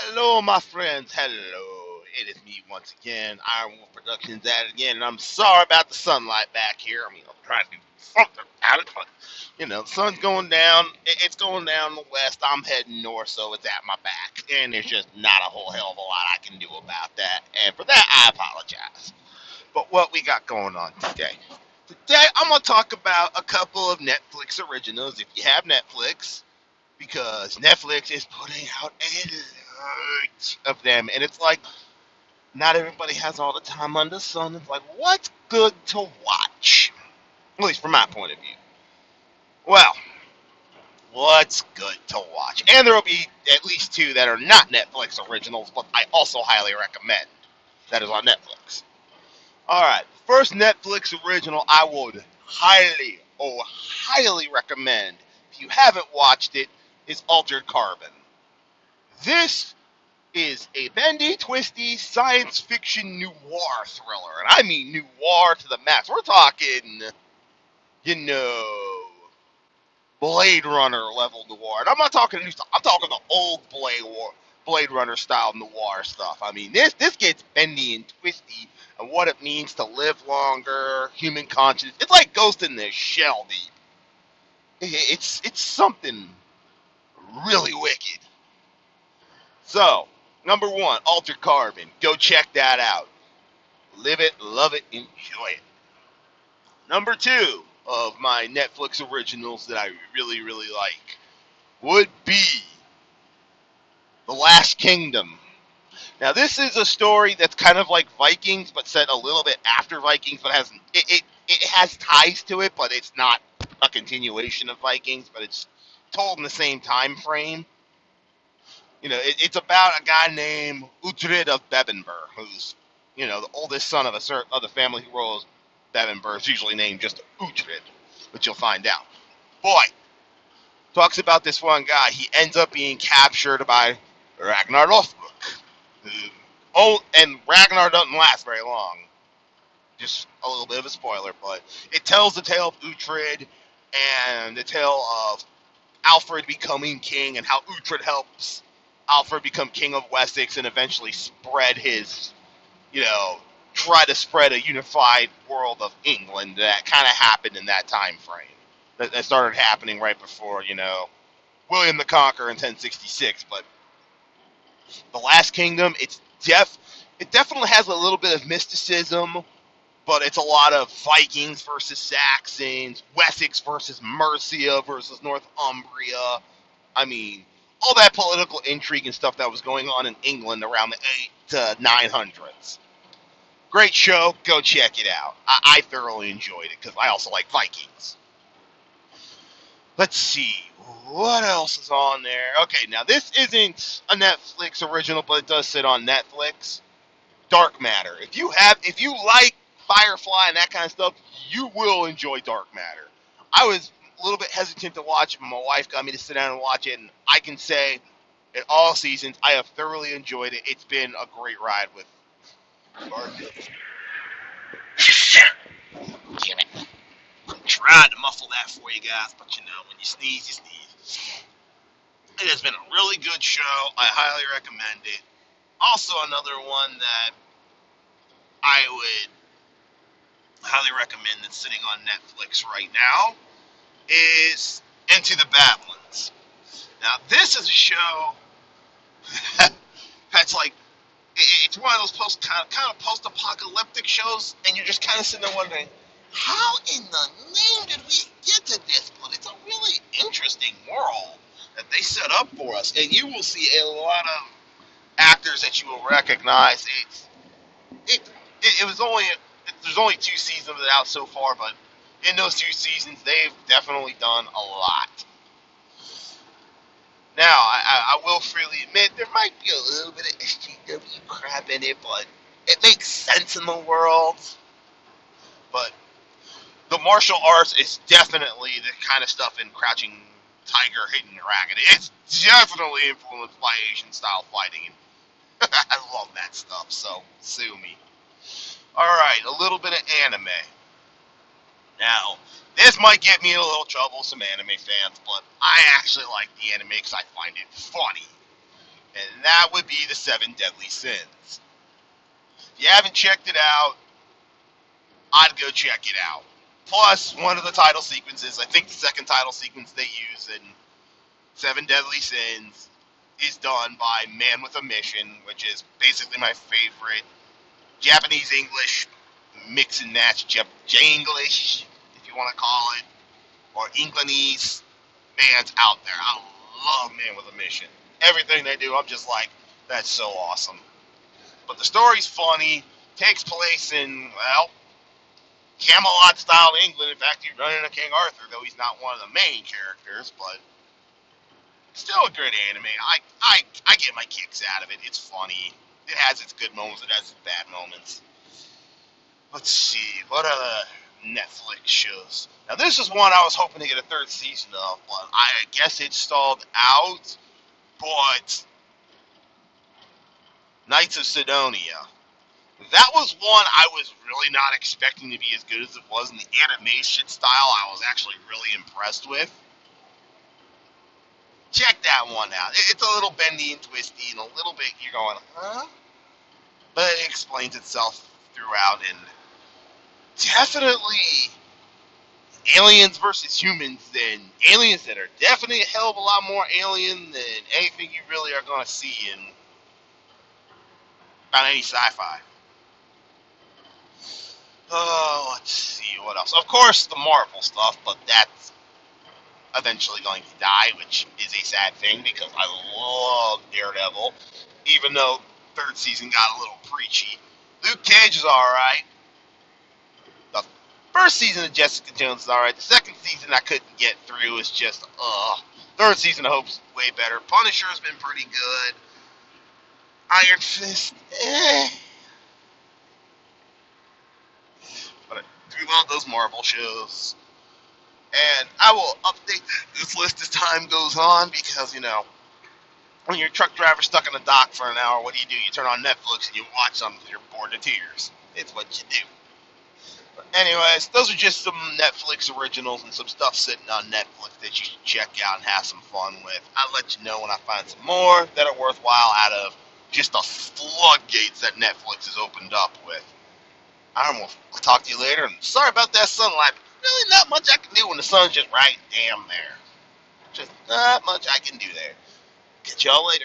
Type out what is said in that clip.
Hello, my friends. Hello. It is me once again, Iron Wolf Productions at it again, and I'm sorry about the sunlight back here. I mean, I'm trying to do something about it, but the sun's going down. It's going down in the west. I'm heading north, so it's at my back, and there's just not a whole hell of a lot I can do about that. And for that, I apologize. But what we got going on today? Today, I'm gonna talk about a couple of Netflix originals. If you have Netflix, because Netflix is putting out a lot of them, and it's like not everybody has all the time under the sun. It's like, what's good to watch? At least from my point of view. Well, what's good to watch? And there will be at least two that are not Netflix originals, but I also highly recommend. That is on Netflix. All right, first Netflix original I would highly recommend. If you haven't watched it, is Altered Carbon. This is a bendy, twisty science fiction noir thriller. And I mean noir to the max. We're talking, you know, Blade Runner level noir. And I'm not talking new stuff. I'm talking the old Blade Runner style noir stuff. I mean, this gets bendy and twisty and what it means to live longer, human conscience. It's like Ghost in the Shell deep. It's something really wicked. So, number one, Altered Carbon. Go check that out. Live it, love it, enjoy it. Number two of my Netflix originals that I really like would be The Last Kingdom. Now, this is a story that's kind of like Vikings, but set a little bit after Vikings, but it has ties to it, but it's not a continuation of Vikings, but it's told in the same time frame. It's about a guy named Uhtred of Bebbanburg, who's, the oldest son of of the family who rules Bebbanburg. Is usually named just Uhtred, but you'll find out. Boy, talks about this one guy. He ends up being captured by Ragnar Lothbrok. And Ragnar doesn't last very long. Just a little bit of a spoiler, but it tells the tale of Uhtred and the tale of Alfred becoming king and how Uhtred helps Alfred become king of Wessex and eventually spread his, try to spread a unified world of England. That kind of happened in that time frame. That started happening right before, William the Conqueror in 1066. But the Last Kingdom, it definitely has a little bit of mysticism, but it's a lot of Vikings versus Saxons, Wessex versus Mercia versus Northumbria. I mean, all that political intrigue and stuff that was going on in England around the 8 to 900s. Great show. Go check it out. I thoroughly enjoyed it because I also like Vikings. Let's see. What else is on there? Okay, now this isn't a Netflix original, but it does sit on Netflix. Dark Matter. If you like Firefly and that kind of stuff, you will enjoy Dark Matter. I was a little bit hesitant to watch, but my wife got me to sit down and watch it, and I can say, in all seasons, I have thoroughly enjoyed it. It's been a great ride with. Damn it! I'm trying to muffle that for you guys, but when you sneeze, you sneeze. It has been a really good show. I highly recommend it. Also, another one that I would highly recommend that's sitting on Netflix right now is Into the Badlands. Now, this is a show that's like, it's one of those kind of post-apocalyptic shows, and you're just kind of sitting there wondering, how in the name did we get to this? But it's a really interesting world that they set up for us, and you will see a lot of actors that you will recognize. It was only there's only 2 seasons of it out so far, but in those 2 seasons, they've definitely done a lot. Now, I will freely admit there might be a little bit of SJW crap in it, but it makes sense in the world. But the martial arts is definitely the kind of stuff in Crouching Tiger, Hidden Dragon. It's definitely influenced by Asian style fighting. I love that stuff, so sue me. Alright, a little bit of anime. Now, this might get me in a little trouble with some anime fans, but I actually like the anime because I find it funny. and that would be the Seven Deadly Sins. If you haven't checked it out, I'd go check it out. Plus, one of the title sequences, I think the second title sequence they use in Seven Deadly Sins, is done by Man with a Mission, which is basically my favorite Japanese English mix and match Janglish, if you want to call it, or Englandese bands out there. I love Man with a Mission. Everything they do, I'm just like, that's so awesome. But the story's funny, takes place in, well, Camelot-style England. In fact, he's running into King Arthur, though he's not one of the main characters, but still a good anime. I get my kicks out of it. It's funny. It has its good moments. It has its bad moments. Let's see. What other Netflix shows? Now, this is one I was hoping to get a third season of, but I guess it stalled out. But Knights of Sidonia. That was one I was really not expecting to be as good as it was. In the animation style, I was actually really impressed with. Check that one out. It's a little bendy and twisty, and a little bit you're going, huh? But it explains itself throughout, and definitely aliens versus humans, then aliens that are definitely a hell of a lot more alien than anything you really are going to see in about any sci-fi. Oh, let's see what else. Of course, the Marvel stuff, but that's eventually going to die, which is a sad thing because I love Daredevil, even though third season got a little preachy. Luke Cage is alright. The first season of Jessica Jones is alright. The second season I couldn't get through. It's just, Third season I hope's way better. Punisher's been pretty good. Iron Fist, But I do love those Marvel shows. And I will update this list as time goes on because, when you're a truck driver stuck in the dock for an hour, what do? You turn on Netflix and you watch something and you're bored to tears. It's what you do. But anyways, those are just some Netflix originals and some stuff sitting on Netflix that you should check out and have some fun with. I'll let you know when I find some more that are worthwhile out of just the floodgates that Netflix has opened up with. I'll talk to you later, and sorry about that sunlight. Really not much I can do when the sun's just right damn there. Just not much I can do there. Catch y'all later.